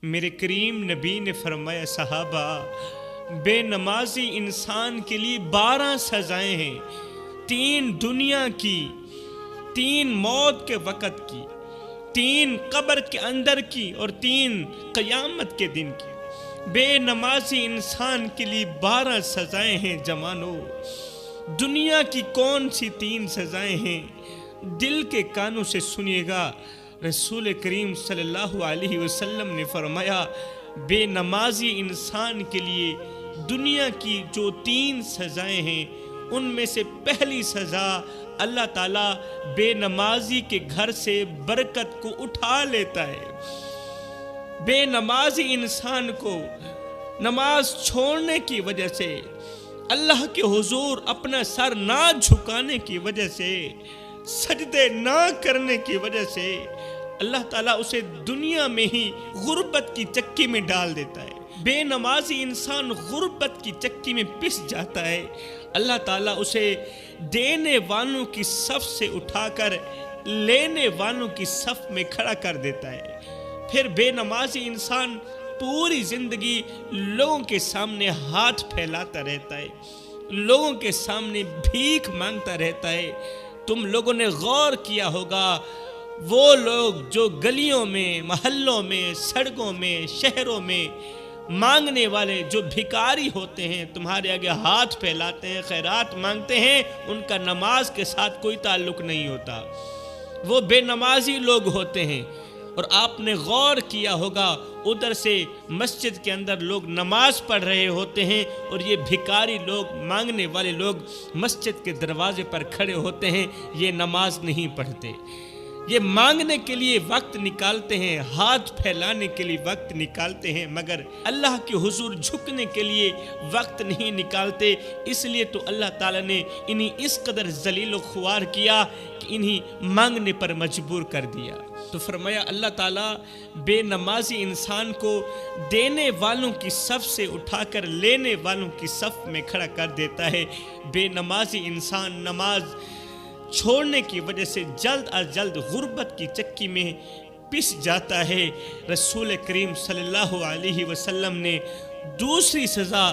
میرے کریم نبی نے فرمایا صحابہ، بے نمازی انسان کے لیے 12 سزائیں ہیں، 3 دنیا کی، 3 موت کے وقت کی، 3 قبر کے اندر کی اور 3 قیامت کے دن کی۔ بے نمازی انسان کے لیے 12 سزائیں ہیں جوانو۔ دنیا کی کون سی 3 سزائیں ہیں؟ دل کے کانوں سے سنیے گا۔ رسول کریم صلی اللہ علیہ وسلم نے فرمایا، بے نمازی انسان کے لیے دنیا کی جو 3 سزائیں ہیں، ان میں سے پہلی سزا، اللہ تعالیٰ بے نمازی کے گھر سے برکت کو اٹھا لیتا ہے۔ بے نمازی انسان کو نماز چھوڑنے کی وجہ سے، اللہ کے حضور اپنا سر نہ جھکانے کی وجہ سے، سجدے نہ کرنے کی وجہ سے، اللہ تعالیٰ اسے دنیا میں ہی غربت کی چکی میں ڈال دیتا ہے۔ بے نمازی انسان غربت کی چکی میں پس جاتا ہے، اللہ تعالیٰ اسے دینے والوں کی صف سے اٹھا کر لینے والوں کی صف میں کھڑا کر دیتا ہے۔ پھر بے نمازی انسان پوری زندگی لوگوں کے سامنے ہاتھ پھیلاتا رہتا ہے، لوگوں کے سامنے بھیک مانگتا رہتا ہے۔ تم لوگوں نے غور کیا ہوگا، وہ لوگ جو گلیوں میں، محلوں میں، سڑکوں میں، شہروں میں مانگنے والے جو بھکاری ہوتے ہیں، تمہارے آگے ہاتھ پھیلاتے ہیں، خیرات مانگتے ہیں، ان کا نماز کے ساتھ کوئی تعلق نہیں ہوتا، وہ بے نمازی لوگ ہوتے ہیں۔ اور آپ نے غور کیا ہوگا، ادھر سے مسجد کے اندر لوگ نماز پڑھ رہے ہوتے ہیں اور یہ بھکاری لوگ، مانگنے والے لوگ مسجد کے دروازے پر کھڑے ہوتے ہیں، یہ نماز نہیں پڑھتے، یہ مانگنے کے لیے وقت نکالتے ہیں، ہاتھ پھیلانے کے لیے وقت نکالتے ہیں، مگر اللہ کے حضور جھکنے کے لیے وقت نہیں نکالتے۔ اس لیے تو اللہ تعالیٰ نے انہیں اس قدر ذلیل و خوار کیا کہ انہیں مانگنے پر مجبور کر دیا۔ تو فرمایا اللہ تعالیٰ بے نمازی انسان کو دینے والوں کی صف سے اٹھا کر لینے والوں کی صف میں کھڑا کر دیتا ہے۔ بے نمازی انسان نماز چھوڑنے کی وجہ سے جلد از جلد غربت کی چکی میں پس جاتا ہے۔ رسول کریم صلی اللہ علیہ وسلم نے دوسری سزا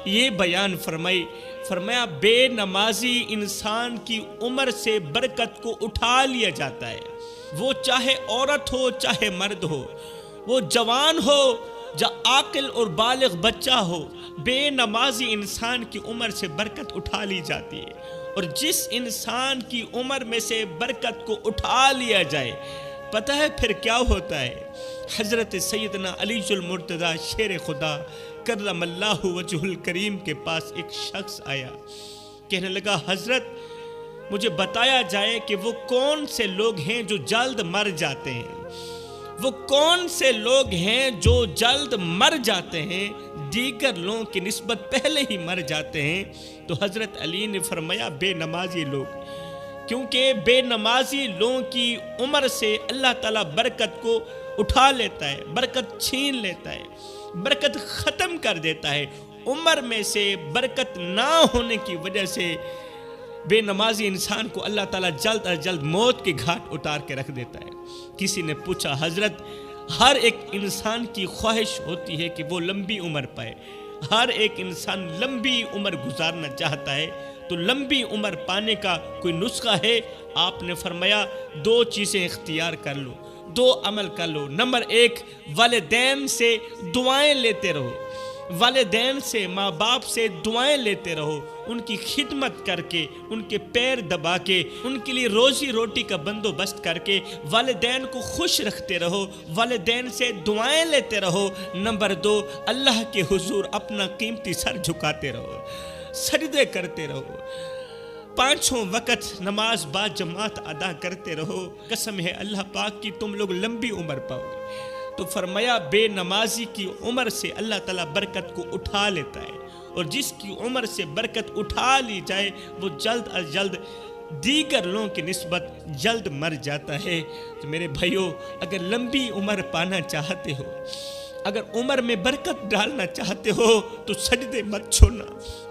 یہ بیان فرمایا بے نمازی انسان کی عمر سے برکت کو اٹھا لیا جاتا ہے۔ وہ چاہے عورت ہو چاہے مرد ہو، وہ جوان ہو یا عاقل اور بالغ بچہ ہو، بے نمازی انسان کی عمر سے برکت اٹھا لی جاتی ہے۔ اور جس انسان کی عمر میں سے برکت کو اٹھا لیا جائے، پتہ ہے پھر کیا ہوتا ہے؟ حضرت سیدنا علی المرتضیٰ شیر خدا کرم اللہ وجہ الکریم کے پاس ایک شخص آیا، کہنے لگا حضرت مجھے بتایا جائے کہ وہ کون سے لوگ ہیں جو جلد مر جاتے ہیں، وہ کون سے لوگ ہیں جو جلد مر جاتے ہیں، دیگر لوگوں کی نسبت پہلے ہی مر جاتے ہیں۔ تو حضرت علی نے فرمایا بے نمازی لوگ، کیونکہ بے نمازی لوگوں کی عمر سے اللہ تعالیٰ برکت کو اٹھا لیتا ہے، برکت چھین لیتا ہے، برکت ختم کر دیتا ہے۔ عمر میں سے برکت نہ ہونے کی وجہ سے بے نمازی انسان کو اللہ تعالیٰ جلد از جلد موت کے گھاٹ اتار کے رکھ دیتا ہے۔ کسی نے پوچھا حضرت ہر ایک انسان کی خواہش ہوتی ہے کہ وہ لمبی عمر پائے، ہر ایک انسان لمبی عمر گزارنا چاہتا ہے، تو لمبی عمر پانے کا کوئی نسخہ ہے؟ آپ نے فرمایا 2 چیزیں اختیار کر لو، 2 عمل کر لو۔ نمبر 1، والدین سے دعائیں لیتے رہو، والدین سے، ماں باپ سے دعائیں لیتے رہو، ان کی خدمت کر کے، ان کے پیر دبا کے، ان کے لیے روزی روٹی کا بندوبست کر کے والدین کو خوش رکھتے رہو، والدین سے دعائیں لیتے رہو۔ نمبر 2، اللہ کے حضور اپنا قیمتی سر جھکاتے رہو، سجدے کرتے رہو، 5 وقت نماز با جماعت ادا کرتے رہو۔ قسم ہے اللہ پاک کی تم لوگ لمبی عمر پاؤ گے۔ تو فرمایا بے نمازی کی عمر سے اللہ تعالیٰ برکت کو اٹھا لیتا ہے، اور جس کی عمر سے برکت اٹھا لی جائے وہ جلد از جلد دیگر لوگوں کی نسبت جلد مر جاتا ہے۔ تو میرے بھائیوں، اگر لمبی عمر پانا چاہتے ہو، اگر عمر میں برکت ڈالنا چاہتے ہو تو سجدے مت چھوڑنا،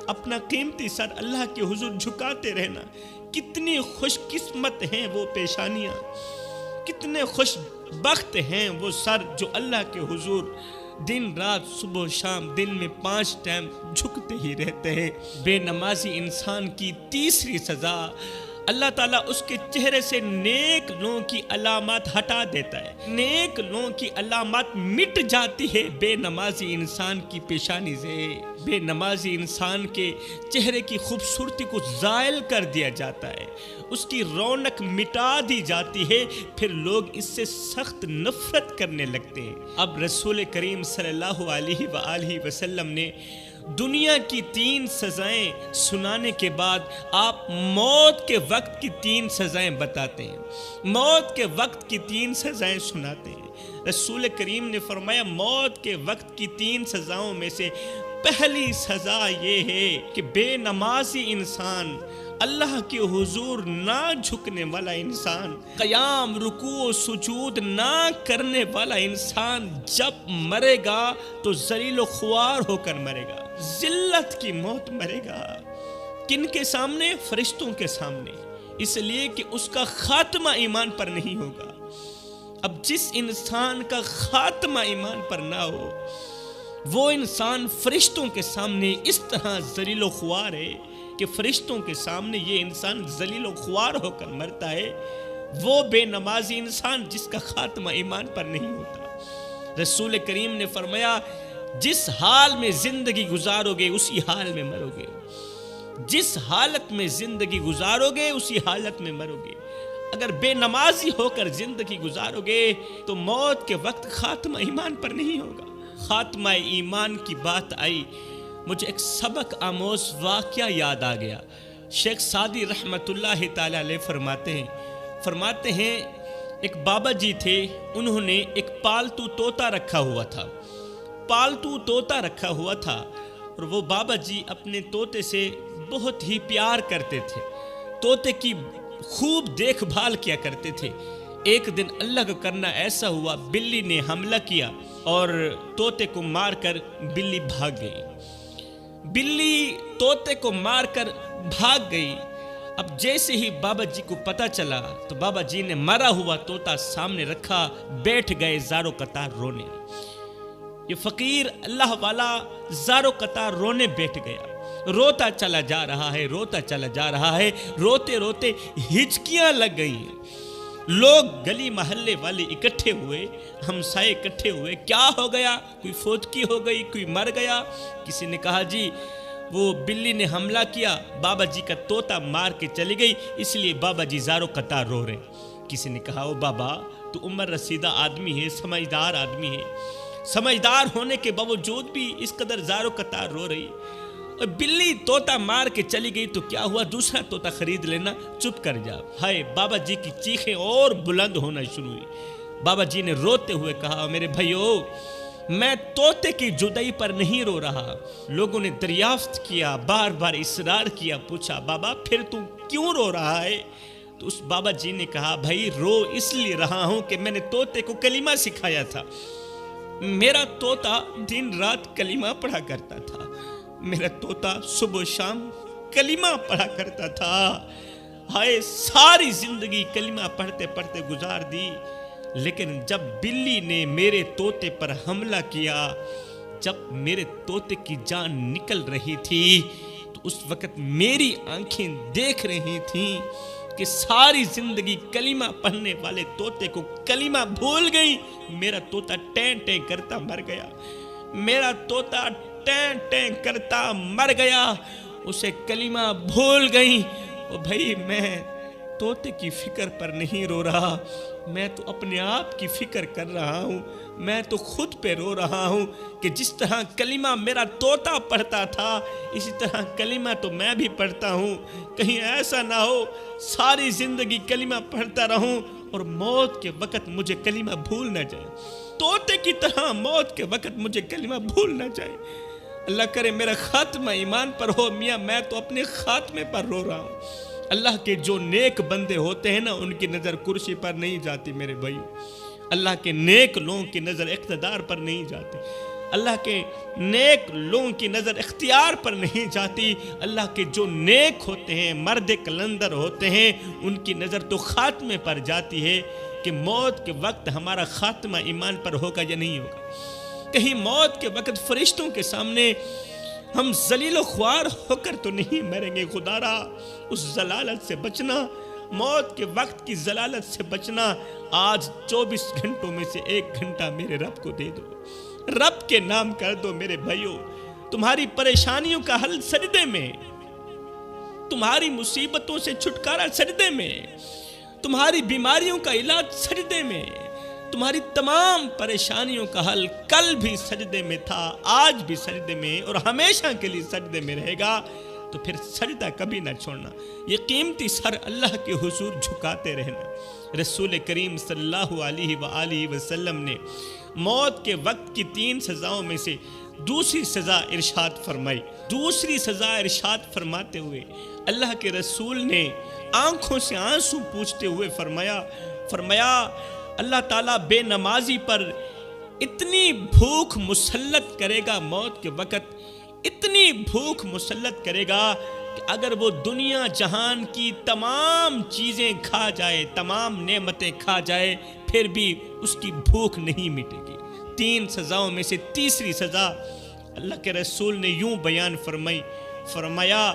اپنا قیمتی سر اللہ کے حضور جھکاتے رہنا۔ کتنی خوش قسمت ہیں وہ پیشانیاں، کتنے خوش بخت ہیں وہ سر جو اللہ کے حضور دن رات صبح و شام دن میں 5 ٹائم جھکتے ہی رہتے ہیں۔ بے نمازی انسان کی تیسری سزا، اللہ تعالیٰ اس کے چہرے سے نیک لوگوں کی علامات ہٹا دیتا ہے، نیک لوگوں کی علامات مٹ جاتی ہے بے نمازی انسان کی پیشانی سے۔ بے نمازی انسان کے چہرے کی خوبصورتی کو زائل کر دیا جاتا ہے، اس کی رونق مٹا دی جاتی ہے، پھر لوگ اس سے سخت نفرت کرنے لگتے ہیں۔ اب رسول کریم صلی اللہ علیہ وآلہ وسلم نے دنیا کی 3 سزائیں سنانے کے بعد آپ موت کے وقت کی 3 سزائیں بتاتے ہیں، موت کے وقت کی 3 سزائیں سناتے ہیں۔ رسول کریم نے فرمایا موت کے وقت کی 3 سزاؤں میں سے پہلی سزا یہ ہے کہ بے نمازی انسان، اللہ کے حضور نہ جھکنے والا انسان، قیام رکوع و سجود نہ کرنے والا انسان جب مرے گا تو ذلیل و خوار ہو کر مرے گا، ذلت کی موت مرے گا۔ کن کے سامنے؟ فرشتوں کے سامنے، اس لیے کہ اس کا خاتمہ ایمان پر نہیں ہوگا۔ اب جس انسان کا خاتمہ ایمان پر نہ ہو، وہ انسان فرشتوں کے سامنے اس طرح ذلیل و خوار ہے کہ فرشتوں کے سامنے یہ انسان ذلیل و خوار ہو کر مرتا ہے، وہ بے نمازی انسان جس کا خاتمہ ایمان پر نہیں ہوتا۔ رسول کریم نے فرمایا جس حال میں زندگی گزارو گے اسی حال میں مرو گے، جس حالت میں زندگی گزارو گے اسی حالت میں مرو گے۔ اگر بے نمازی ہو کر زندگی گزارو گے تو موت کے وقت خاتمہ ایمان پر نہیں ہوگا۔ خاتمہ ایمان کی بات آئی، مجھے ایک سبق آموز واقعہ یاد آ گیا۔ شیخ سعدی رحمت اللہ تعالی علیہ فرماتے ہیں ایک بابا جی تھے، انہوں نے ایک پالتو طوطا رکھا ہوا تھا، پالتو طوطا رکھا ہوا تھا، اور وہ بابا جی اپنے طوطے سے بہت ہی پیار کرتے تھے، طوطے کی خوب دیکھ بھال کیا کرتے تھے۔ ایک دن اللہ کا کرنا ایسا ہوا، بلی نے حملہ کیا اور طوطے کو مار کر بلی بھاگ گئی۔ بلی طوطے کو مار کر بھاگ گئی۔ اب جیسے ہی بابا جی کو پتہ چلا تو بابا جی نے مرا ہوا طوطا سامنے رکھا، بیٹھ گئے زارو قطار رونے۔ یہ فقیر اللہ والا زارو قطار رونے بیٹھ گیا، روتا چلا جا رہا ہے، روتا چلا جا رہا ہے، روتے روتے ہچکیاں لگ گئیں۔ لوگ گلی محلے والے اکٹھے ہوئے، ہمسائے اکٹھے ہوئے، کیا ہو گیا؟ کوئی فوتکی ہو گئی، کوئی مر گیا؟ کسی نے کہا جی وہ بلی نے حملہ کیا، بابا جی کا طوطا مار کے چلی گئی، اس لیے بابا جی زارو قطار رو رہے۔ کسی نے کہا او بابا تو عمر رسیدہ آدمی ہے، سمجھدار آدمی ہے، سمجھدار ہونے کے باوجود بھی اس قدر زارو قطار رو رہی، اور بلی طوطا مار کے چلی گئی تو کیا ہوا؟ دوسرا طوطا خرید لینا، چپ کر جا۔ ہائے، بابا جی کی چیخیں اور بلند ہونا شروع ہوئی۔ بابا جی نے روتے ہوئے کہا میرے بھائیو، میں طوطے کی جدائی پر نہیں رو رہا۔ لوگوں نے دریافت کیا، بار بار اصرار کیا، پوچھا بابا پھر تو کیوں رو رہا ہے؟ تو اس بابا جی نے کہا بھائی رو اس لیے رہا ہوں کہ میں نے طوطے کو کلمہ سکھایا تھا، میرا طوطا دن رات کلمہ پڑھا کرتا تھا، میرا طوطا صبح و شام کلمہ پڑھا کرتا تھا۔ ہائے، ساری زندگی کلمہ پڑھتے پڑھتے گزار دی، لیکن جب بلی نے میرے طوطے پر حملہ کیا، جب میرے طوطے کی جان نکل رہی تھی تو اس وقت میری آنکھیں دیکھ رہی تھیں کہ ساری زندگی کلمہ پڑھنے والے طوطے کو کلمہ بھول گئی۔ میرا طوطا ٹین ٹین کرتا مر گیا، میرا طوطا ٹین ٹین کرتا مر گیا، اسے کلمہ بھول گئی۔ او بھائی، میں طوطے کی فکر پر نہیں رو رہا، میں تو اپنے آپ کی فکر کر رہا ہوں، میں تو خود پہ رو رہا ہوں کہ جس طرح کلمہ میرا طوطا پڑھتا تھا اسی طرح کلمہ تو میں بھی پڑھتا ہوں، کہیں ایسا نہ ہو ساری زندگی کلمہ پڑھتا رہوں اور موت کے وقت مجھے کلمہ بھول نہ جائے، طوطے کی طرح موت کے وقت مجھے کلمہ بھول نہ جائے۔ اللہ کرے میرا خاتمہ ایمان پر ہو۔ میاں میں تو اپنے خاتمے پر رو رہا ہوں۔ اللہ کے جو نیک بندے ہوتے ہیں نا، ان کی نظر کرسی پر نہیں جاتی میرے بھائی، اللہ کے نیک لوگوں کی نظر اقتدار پر نہیں جاتی، اللہ کے نیک لوگوں کی نظر اختیار پر نہیں جاتی، اللہ کے جو نیک ہوتے ہیں، مرد کلندر ہوتے ہیں، ان کی نظر تو خاتمے پر جاتی ہے کہ موت کے وقت ہمارا خاتمہ ایمان پر ہوگا یا نہیں ہوگا. کہیں موت کے وقت فرشتوں کے سامنے ہم ذلیل و خوار ہو کر تو نہیں مریں گے. خدارا اس ضلالت سے بچنا، موت کے وقت کی ضلالت سے بچنا. آج 24 گھنٹوں میں سے 1 گھنٹہ میرے رب کو دے دو، رب کے نام کر دو. میرے بھائیوں، تمہاری پریشانیوں کا حل سجدے میں، تمہاری مصیبتوں سے چھٹکارا سجدے میں، تمہاری بیماریوں کا علاج سجدے میں، تمہاری تمام پریشانیوں کا حل کل بھی سجدے میں تھا، آج بھی سجدے میں، اور ہمیشہ کے لیے سجدے میں رہے گا. تو پھر سجدہ کبھی نہ چھوڑنا. یہ قیمتی سر اللہ کے حضور جھکاتے رہنا. رسول کریم صلی اللہ علیہ وآلہ وسلم نے موت کے وقت کی 3 سزاؤں میں سے دوسری سزا ارشاد فرمائی. دوسری سزا ارشاد فرماتے ہوئے اللہ کے رسول نے آنکھوں سے آنسو پوچھتے ہوئے فرمایا اللہ تعالیٰ بے نمازی پر اتنی بھوک مسلط کرے گا موت کے وقت، اتنی بھوک مسلط کرے گا کہ اگر وہ دنیا جہان کی تمام چیزیں کھا جائے، تمام نعمتیں کھا جائے، پھر بھی اس کی بھوک نہیں مٹے گی. 3 سزاؤں میں سے تیسری سزا اللہ کے رسول نے یوں بیان فرمایا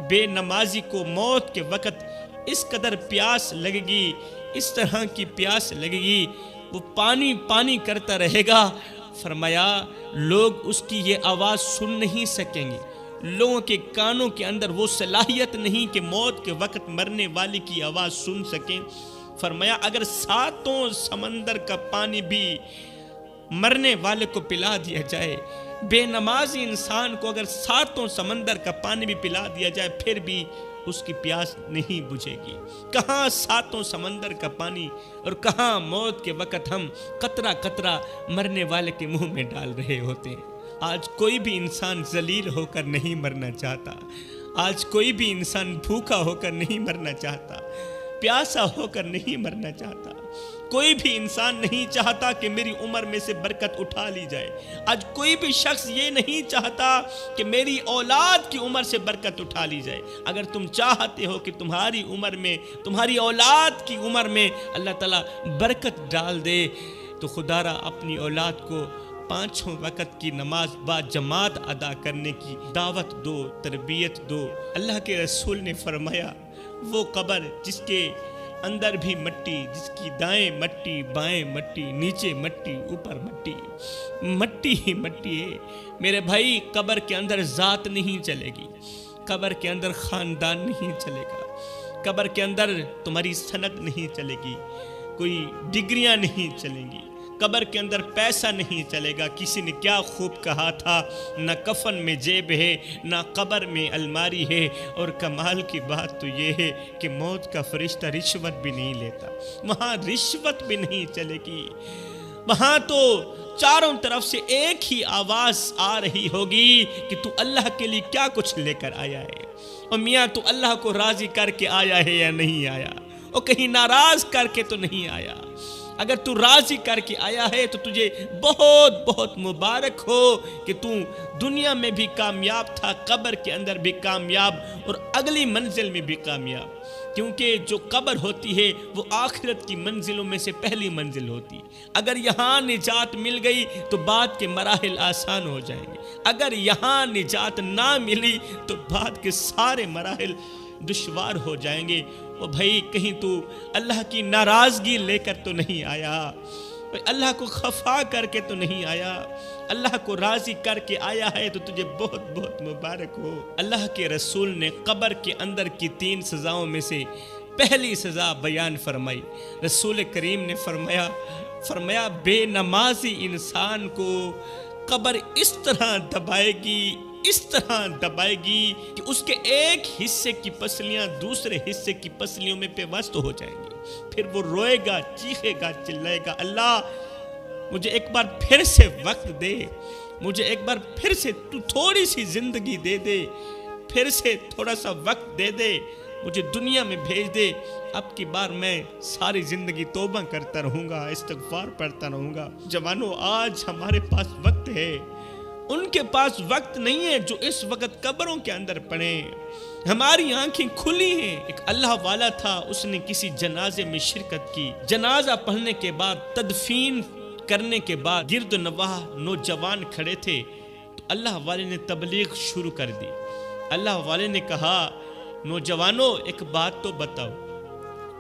بے نمازی کو موت کے وقت اس قدر پیاس لگے گی، اس طرح کی پیاس لگے گی، وہ پانی پانی کرتا رہے گا. فرمایا لوگ اس کی یہ آواز سن نہیں سکیں گے، لوگوں کے کانوں کے اندر وہ صلاحیت نہیں کہ موت کے وقت مرنے والے کی آواز سن سکیں. فرمایا اگر 7 سمندر کا پانی بھی مرنے والے کو پلا دیا جائے، بے نمازی انسان کو اگر 7 سمندر کا پانی بھی پلا دیا جائے، پھر بھی اس کی پیاس نہیں بجھے گی. کہاں 7 سمندر کا پانی اور کہاں موت کے وقت ہم قطرہ قطرہ مرنے والے کے منہ میں ڈال رہے ہوتے ہیں. آج کوئی بھی انسان ذلیل ہو کر نہیں مرنا چاہتا، آج کوئی بھی انسان بھوکا ہو کر نہیں مرنا چاہتا، پیاسا ہو کر نہیں مرنا چاہتا. کوئی بھی انسان نہیں چاہتا کہ میری عمر میں سے برکت اٹھا لی جائے. آج کوئی بھی شخص یہ نہیں چاہتا کہ میری اولاد کی عمر سے برکت اٹھا لی جائے. اگر تم چاہتے ہو کہ تمہاری عمر میں، تمہاری اولاد کی عمر میں اللہ تعالیٰ برکت ڈال دے، تو خدارا اپنی اولاد کو 5 وقت کی نماز با جماعت ادا کرنے کی دعوت دو، تربیت دو. اللہ کے رسول نے فرمایا وہ قبر جس کے اندر بھی مٹی، جس کی دائیں مٹی، بائیں مٹی، نیچے مٹی، اوپر مٹی، مٹی ہی مٹی ہے. میرے بھائی قبر کے اندر ذات نہیں چلے گی، قبر کے اندر خاندان نہیں چلے گا، قبر کے اندر تمہاری سند نہیں چلے گی، کوئی ڈگریاں نہیں چلیں گی، قبر کے اندر پیسہ نہیں چلے گا. کسی نے کیا خوب کہا تھا، نہ کفن میں جیب ہے، نہ قبر میں الماری ہے. اور کمال کی بات تو یہ ہے کہ موت کا فرشتہ رشوت بھی نہیں لیتا. وہاں رشوت بھی نہیں چلے گی. وہاں تو چاروں طرف سے ایک ہی آواز آ رہی ہوگی کہ تو اللہ کے لیے کیا کچھ لے کر آیا ہے، اور میاں تو اللہ کو راضی کر کے آیا ہے یا نہیں آیا، اور کہیں ناراض کر کے تو نہیں آیا. اگر تو راضی کر کے آیا ہے تو تجھے بہت بہت مبارک ہو کہ تو دنیا میں بھی کامیاب تھا، قبر کے اندر بھی کامیاب، اور اگلی منزل میں بھی کامیاب. کیونکہ جو قبر ہوتی ہے وہ آخرت کی منزلوں میں سے پہلی منزل ہوتی ہے. اگر یہاں نجات مل گئی تو بعد کے مراحل آسان ہو جائیں گے. اگر یہاں نجات نہ ملی تو بعد کے سارے مراحل دشوار ہو جائیں گے. اور بھائی کہیں تو اللہ کی ناراضگی لے کر تو نہیں آیا، اللہ کو خفا کر کے تو نہیں آیا، اللہ کو راضی کر کے آیا ہے تو تجھے بہت بہت مبارک ہو. اللہ کے رسول نے قبر کے اندر کی 3 سزاؤں میں سے پہلی سزا بیان فرمائی. رسول کریم نے فرمایا بے نمازی انسان کو قبر اس طرح دبائے گی، اس طرح دبائے گی کہ اس کے ایک حصے کی پسلیاں دوسرے حصے کی پسلیوں میں پیوست ہو جائیں گی. پھر وہ روئے گا، چیخے گا، چلائے گا، اللہ مجھے ایک بار پھر سے وقت دے، مجھے ایک بار پھر سے تو تھوڑی سی زندگی دے دے، پھر سے تھوڑا سا وقت دے دے، مجھے دنیا میں بھیج دے. اب کی بار میں ساری زندگی توبہ کرتا رہوں گا، استغفار پڑھتا رہوں گا. جوانوں آج ہمارے پاس وقت ہے، ان کے پاس وقت نہیں ہے جو اس وقت قبروں کے اندر پڑے. ہماری آنکھیں کھلی ہیں. ایک اللہ والا تھا، اس نے کسی جنازے میں شرکت کی. جنازہ پڑھنے کے بعد، تدفین کرنے کے بعد گرد و نواح نوجوان کھڑے تھے تو اللہ والے نے تبلیغ شروع کر دی. اللہ والے نے کہا نوجوانوں ایک بات تو بتاؤ،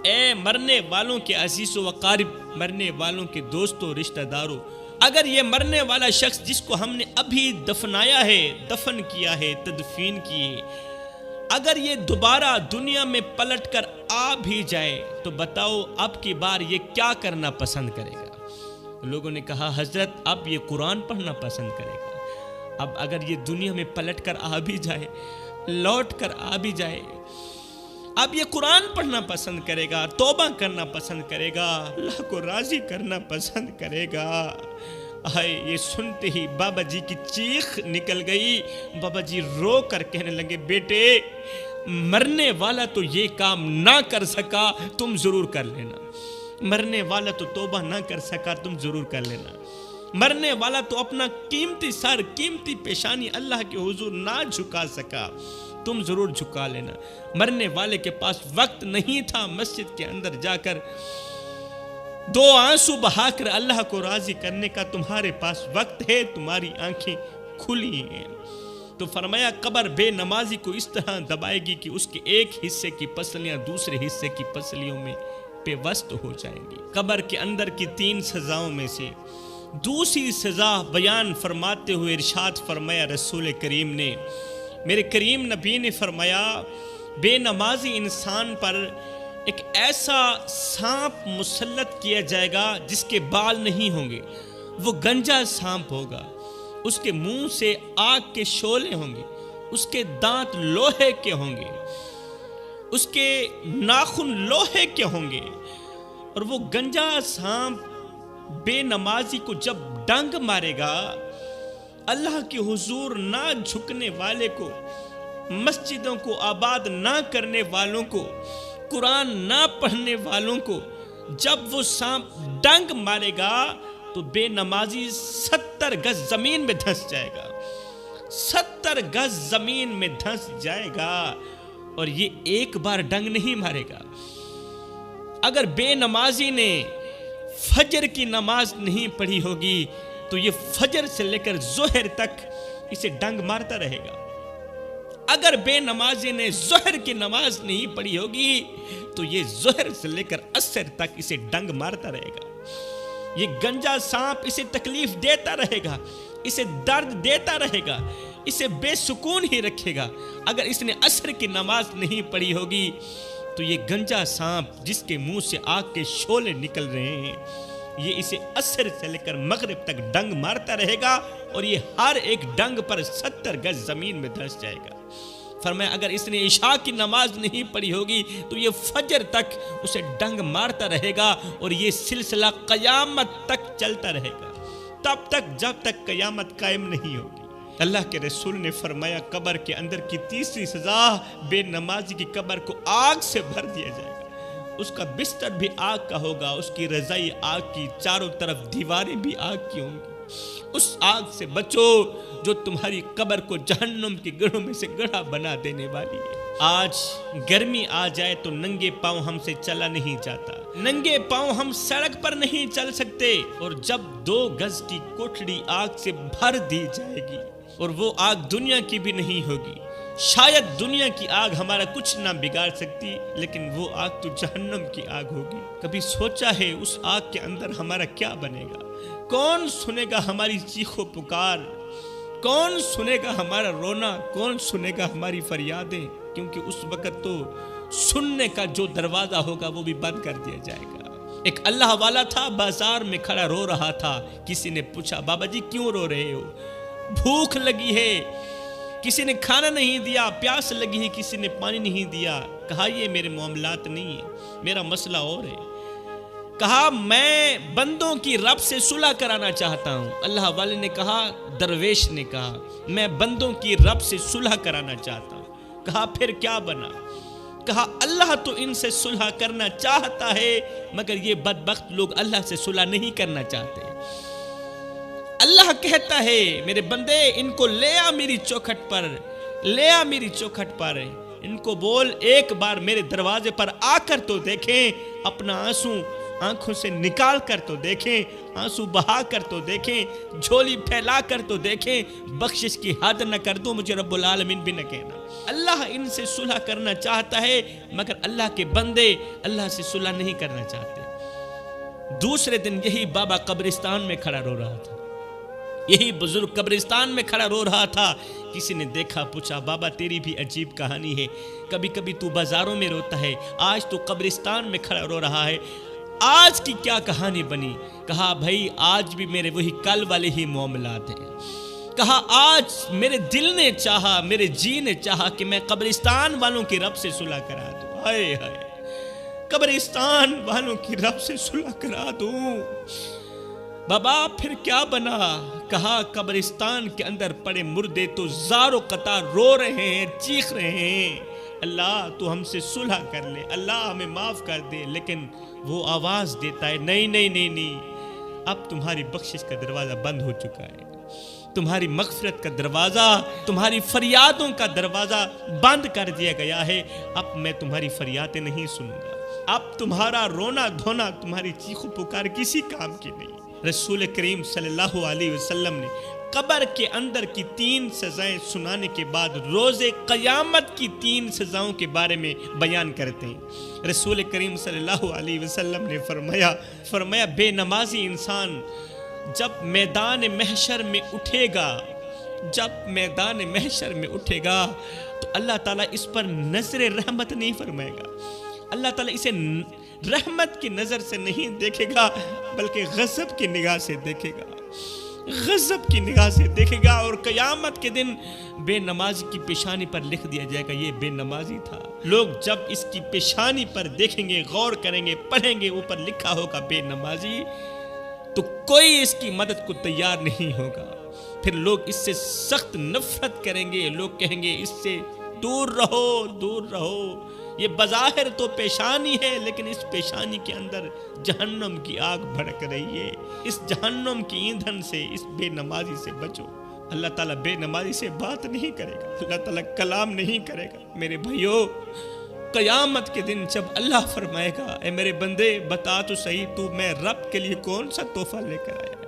اے مرنے والوں کے عزیز و اقارب، مرنے والوں کے دوستوں رشتہ داروں، اگر یہ مرنے والا شخص جس کو ہم نے ابھی دفنایا ہے، دفن کیا ہے، تدفین کی ہے، اگر یہ دوبارہ دنیا میں پلٹ کر آ بھی جائے تو بتاؤ اب کی بار یہ کیا کرنا پسند کرے گا؟ لوگوں نے کہا حضرت اب یہ قرآن پڑھنا پسند کرے گا. اب اگر یہ دنیا میں پلٹ کر آ بھی جائے، لوٹ کر آ بھی جائے، اب یہ قرآن پڑھنا پسند کرے گا، توبہ کرنا پسند کرے گا، اللہ کو راضی کرنا پسند کرے گا. آئے یہ سنتے ہی بابا جی کی چیخ نکل گئی. بابا جی رو کر کہنے لگے بیٹے مرنے والا تو یہ کام نہ کر سکا، تم ضرور کر لینا. مرنے والا تو توبہ نہ کر سکا، تم ضرور کر لینا. مرنے والا تو اپنا قیمتی سر، قیمتی پیشانی اللہ کے حضور نہ جھکا سکا، تم ضرور جھکا لینا. مرنے والے کے پاس وقت نہیں تھا مسجد کے اندر جا کر دو آنسو بہا کر اللہ کو راضی کرنے کا، تمہارے پاس وقت ہے، تمہاری آنکھیں کھلی ہیں. تو فرمایا قبر بے نمازی کو اس طرح دبائے گی کہ اس کے ایک حصے کی پسلیاں دوسرے حصے کی پسلیوں میں پیوست ہو جائیں گی. قبر کے اندر کی 3 سزاؤں میں سے دوسری سزا بیان فرماتے ہوئے ارشاد فرمایا رسول کریم نے، میرے کریم نبی نے فرمایا بے نمازی انسان پر ایک ایسا سانپ مسلط کیا جائے گا جس کے بال نہیں ہوں گے. وہ گنجا سانپ ہوگا، اس کے منہ سے آگ کے شعلے ہوں گے، اس کے دانت لوہے کے ہوں گے، اس کے ناخن لوہے کے ہوں گے. اور وہ گنجا سانپ بے نمازی کو جب ڈنگ مارے گا، اللہ کے حضور نہ جھکنے والے کو، مسجدوں کو آباد نہ کرنے والوں کو، قرآن نہ پڑھنے والوں کو جب وہ سانپ ڈنگ مارے گا تو بے نمازی 70 گز زمین میں دھنس جائے گا. 70 گز زمین میں دھنس جائے گا. اور یہ ایک بار ڈنگ نہیں مارے گا. اگر بے نمازی نے فجر کی نماز نہیں پڑھی ہوگی تو یہ فجر سے لے کر ظہر تک اسے ڈنگ مارتا رہے گا. اگر بے نمازی نے ظہر کی نماز نہیں پڑھی ہوگی تو یہ ظہر سے لے کر عصر تک اسے ڈنگ مارتا رہے گا. یہ گنجا سانپ اسے تکلیف دیتا رہے گا، اسے درد دیتا رہے گا، اسے بے سکون ہی رکھے گا. اگر اس نے عصر کی نماز نہیں پڑھی ہوگی تو یہ گنجا سانپ جس کے منہ سے آگ کے شعلے نکل رہے ہیں، یہ اسے عصر سے لے کر مغرب تک ڈنگ مارتا رہے گا. اور یہ ہر ایک ڈنگ پر 70 گز زمین میں دھنس جائے گا. فرمایا اگر اس نے عشاء کی نماز نہیں پڑھی ہوگی تو یہ فجر تک اسے ڈنگ مارتا رہے گا. اور یہ سلسلہ قیامت تک چلتا رہے گا، تب تک جب تک قیامت قائم نہیں ہوگی. اللہ کے رسول نے فرمایا قبر کے اندر کی تیسری سزا، بے نمازی کی قبر کو آگ سے بھر دیا جائے گا. اس کا بستر بھی آگ کا ہوگا، اس کی رضائی آگ کی، چاروں طرف دیواریں بھی آگ کی ہوں گی. اس آگ سے بچو جو تمہاری قبر کو جہنم کی گڑھوں میں سے گڑھا بنا دینے والی ہے. آج گرمی آ جائے تو ننگے پاؤں ہم سے چلا نہیں جاتا، ننگے پاؤں ہم سڑک پر نہیں چل سکتے. اور جب 2 گز کی کوٹھڑی آگ سے بھر دی جائے گی اور وہ آگ دنیا کی بھی نہیں ہوگی، شاید دنیا کی آگ ہمارا کچھ نہ بگاڑ سکتی، لیکن وہ آگ تو جہنم کی آگ ہوگی. کبھی سوچا ہے اس آگ کے اندر ہمارا کیا بنے گا؟ کون سنے گا ہماری چیخ و پکار؟ کون سنے گا ہمارا رونا؟ کون سنے گا ہماری فریادیں؟ کیونکہ اس وقت تو سننے کا جو دروازہ ہوگا وہ بھی بند کر دیا جائے گا. ایک اللہ والا تھا، بازار میں کھڑا رو رہا تھا. کسی نے پوچھا بابا جی کیوں رو رہے ہو؟ بھوک لگی ہے، کسی نے کھانا نہیں دیا، پیاس لگی ہے، کسی نے پانی نہیں دیا. کہا یہ میرے معاملات نہیں ہیں، میرا مسئلہ اور ہے. کہا میں بندوں کی رب سے صلح کرانا چاہتا ہوں. اللہ والے نے کہا، درویش نے کہا میں بندوں کی رب سے صلح کرانا چاہتا ہوں. کہا پھر کیا بنا؟ کہا اللہ تو ان سے صلح کرنا چاہتا ہے، مگر یہ بدبخت لوگ اللہ سے صلح نہیں کرنا چاہتے. اللہ کہتا ہے میرے بندے ان کو لے آ میری چوکھٹ پر، لے آ میری چوکھٹ پر، ان کو بول ایک بار میرے دروازے پر آ کر تو دیکھیں، اپنا آنسو آنکھوں سے نکال کر تو دیکھیں، آنسو بہا کر تو دیکھیں، جھولی پھیلا کر تو دیکھیں، بخشش کی حد نہ کر دوں، مجھے رب العالمین بھی نہ کہنا۔ اللہ ان سے صلح کرنا چاہتا ہے، مگر اللہ کے بندے اللہ سے صلح نہیں کرنا چاہتے۔ دوسرے دن یہی بابا قبرستان میں کھڑا رو رہا تھا، یہی بزرگ قبرستان میں کھڑا رو رہا تھا۔ کسی نے دیکھا، پوچھا بابا تیری بھی عجیب کہانی ہے، کبھی کبھی تو بازاروں میں روتا ہے، آج تو قبرستان میں کھڑا رو رہا ہے، آج کی کیا کہانی بنی؟ کہا بھائی آج بھی میرے وہی کل والے ہی معاملات ہیں۔ کہا آج میرے دل نے چاہا، میرے جی نے چاہا کہ میں قبرستان والوں کی رب سے صلح کرا دوں۔ ہائے ہائے، قبرستان والوں کی رب سے صلح کرا دوں۔ بابا پھر کیا بنا؟ کہا قبرستان کے اندر پڑے مردے تو زار و قطار رو رہے ہیں، چیخ رہے ہیں، اللہ تو ہم سے صلح کر لے، اللہ ہمیں معاف کر دے، لیکن وہ آواز دیتا ہے نہیں نہیں نہیں نہیں، اب تمہاری بخشش کا دروازہ بند ہو چکا ہے، تمہاری مغفرت کا دروازہ، تمہاری فریادوں کا دروازہ بند کر دیا گیا ہے، اب میں تمہاری فریادیں نہیں سنوں گا، اب تمہارا رونا دھونا، تمہاری چیخ و پکار کسی کام کی نہیں۔ رسول کریم صلی اللہ علیہ وسلم نے قبر کے اندر کی 3 سزائیں سنانے کے بعد روز قیامت کی 3 سزاؤں کے بارے میں بیان کرتے ہیں۔ رسول کریم صلی اللہ علیہ وسلم نے فرمایا بے نمازی انسان جب میدان محشر میں اٹھے گا، جب میدان محشر میں اٹھے گا تو اللہ تعالیٰ اس پر نظر رحمت نہیں فرمائے گا، اللہ تعالیٰ اسے رحمت کی نظر سے نہیں دیکھے گا بلکہ غضب کی نگاہ سے دیکھے گا، غضب کی نگاہ سے دیکھے گا، اور قیامت کے دن بے نمازی کی پیشانی پر لکھ دیا جائے گا یہ بے نمازی تھا۔ لوگ جب اس کی پیشانی پر دیکھیں گے، غور کریں گے، پڑھیں گے، اوپر لکھا ہوگا بے نمازی، تو کوئی اس کی مدد کو تیار نہیں ہوگا، پھر لوگ اس سے سخت نفرت کریں گے، لوگ کہیں گے اس سے دور رہو، دور رہو، یہ بظاہر تو پیشانی ہے لیکن اس پیشانی کے اندر جہنم کی آگ بھڑک رہی ہے، اس جہنم کی ایندھن سے، اس بے نمازی سے بچو۔ اللہ تعالیٰ بے نمازی سے بات نہیں کرے گا، اللہ تعالیٰ کلام نہیں کرے گا۔ میرے بھائیو، قیامت کے دن جب اللہ فرمائے گا اے میرے بندے بتا تو صحیح تو میں رب کے لیے کون سا تحفہ لے کر آیا ہے،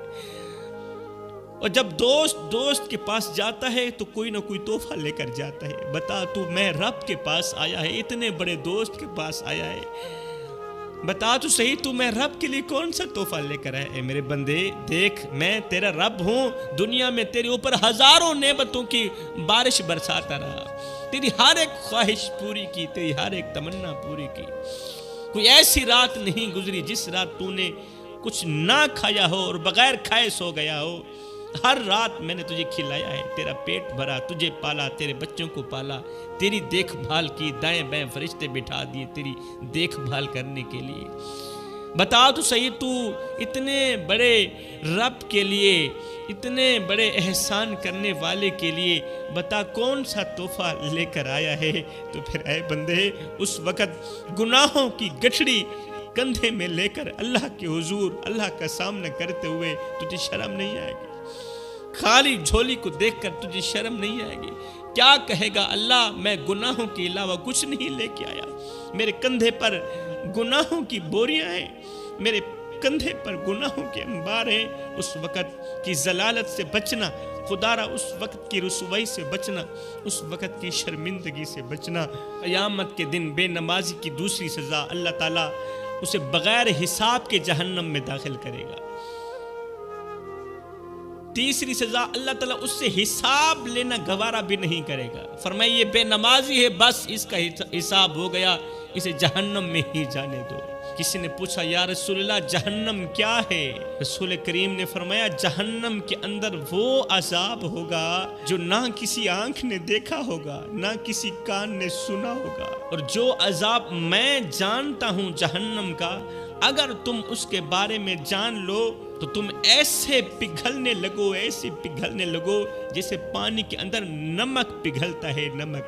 اور جب دوست کے پاس جاتا ہے تو کوئی نہ کوئی تحفہ لے کر جاتا ہے، بتا تو میں رب کے پاس آیا ہے، اتنے بڑے دوست کے پاس آیا ہے، بتا تو صحیح تو میں رب کے لیے کون سا تحفہ لے کر آیا ہے۔ میرے بندے دیکھ میں تیرا رب ہوں، دنیا میں تیرے اوپر ہزاروں نعمتوں کی بارش برساتا رہا، تیری ہر ایک خواہش پوری کی، تیری ہر ایک تمنا پوری کی، کوئی ایسی رات نہیں گزری جس رات تو نے کچھ نہ کھایا ہو اور بغیر کھائے سو گیا ہو، ہر رات میں نے تجھے کھلایا ہے، تیرا پیٹ بھرا، تجھے پالا، تیرے بچوں کو پالا، تیری دیکھ بھال کی، دائیں بائیں فرشتے بٹھا دیے تیری دیکھ بھال کرنے کے لیے۔ بتا تو صحیح تو اتنے بڑے رب کے لیے، اتنے بڑے احسان کرنے والے کے لیے بتا کون سا تحفہ لے کر آیا ہے۔ تو پھر اے بندے اس وقت گناہوں کی گٹھڑی کندھے میں لے کر اللہ کے حضور اللہ کا سامنا کرتے ہوئے تجھے شرم نہیں آئے گی، خالی جھولی کو دیکھ کر تجھے شرم نہیں آئے گی؟ کیا کہے گا اللہ میں گناہوں کے علاوہ کچھ نہیں لے کے آیا، میرے کندھے پر گناہوں کی بوریاں ہیں، میرے کندھے پر گناہوں کے انبار ہیں۔ اس وقت کی ضلالت سے بچنا، خدا را اس وقت کی رسوائی سے بچنا، اس وقت کی شرمندگی سے بچنا۔ قیامت کے دن بے نمازی کی دوسری سزا، اللہ تعالیٰ اسے بغیر حساب کے جہنم میں داخل کرے گا۔ تیسری سزا، اللہ تعالیٰ اس سے حساب لینا گوارا بھی نہیں کرے گا، فرمائے یہ بے نمازی ہے، بس اس کا حساب ہو گیا، اسے جہنم میں ہی جانے دو۔ کسی نے پوچھا یا رسول اللہ جہنم کیا ہے؟ رسول کریم نے فرمایا جہنم کے اندر وہ عذاب ہوگا جو نہ کسی آنکھ نے دیکھا ہوگا، نہ کسی کان نے سنا ہوگا، اور جو عذاب میں جانتا ہوں جہنم کا، اگر تم اس کے بارے میں جان لو تو تم ایسے پگھلنے لگو، ایسے پگھلنے لگو جیسے پانی کے اندر نمک پگھلتا ہے، نمک۔